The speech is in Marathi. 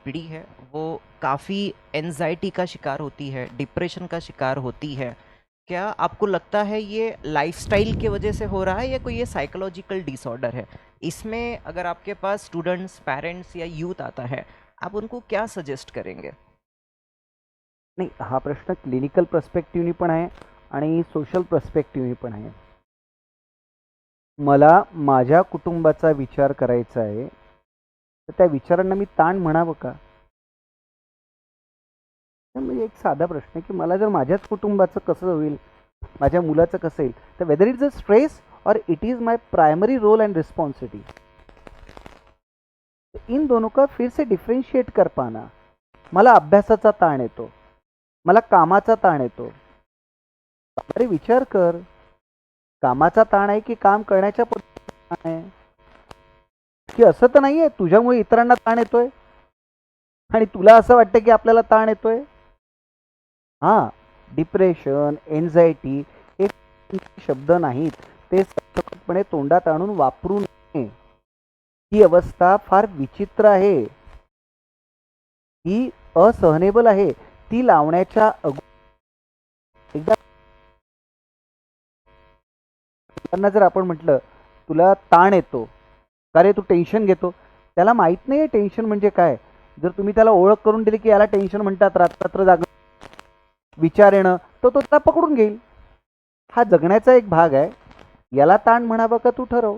पीढ़ी है वो काफ़ी एंजाइटी का शिकार होती है, डिप्रेशन का शिकार होती है। क्या आपको लगता है ये लाइफस्टाइल की वजह से हो रहा है या कोई ये साइकोलॉजिकल डिसऑर्डर है? इसमें अगर आपके पास स्टूडेंट्स, पेरेंट्स या यूथ आता है, आप उनको क्या सजेस्ट करेंगे? नाही, हा प्रश्न क्लिनिकल पर्स्पेक्टिव्हनी पण आहे आणि सोशल पर्स्पेक्टिव्हनी पण आहे. मला माझ्या कुटुंबाचा विचार करायचा आहे, तर त्या विचारांना मी ताण म्हणावं का? म्हणजे एक साधा प्रश्न आहे की मला जर माझ्याच कुटुंबाचं कसं होईल, माझ्या मुलाचं कसं येईल, तर वेदर इट्स अ स्ट्रेस और it is my primary role and responsibility, इन दोनों का फिर से डिफरेंशिएट कर पाना. मला अभ्यासाचा ताण येतो, मला कामाचा ताण येतो. अरे विचार कर, कामाचा ताण आहे की काम करण्याच्या पद्धतीचा ताण आहे? की असं तर नाहीये तुझ्यामुळे इतरांना ताण येतोय आणि तुला असं वाटतं की आपल्याला ताण येतोय. हा, डिप्रेशन, एन्झायटी हे शब्द नाहीत, ते सकटपणे तोंडात आणून वापरू नये. ही अवस्था फार विचित्र आहे, ही असहनेबल आहे. ती लावण्याच्या एकदा त्यांना जर आपण म्हटलं तुला ताण येतो, का रे तू टेन्शन घेतो, त्याला माहित नाही टेन्शन म्हणजे काय. जर तुम्ही त्याला ओळख करून दिली की याला टेन्शन म्हणतात, रात्र जाग विचार येणं, तर तो त्याला पकडून घेईल. हा जगण्याचा एक भाग आहे. याला ताण म्हणावं का तू ठरव.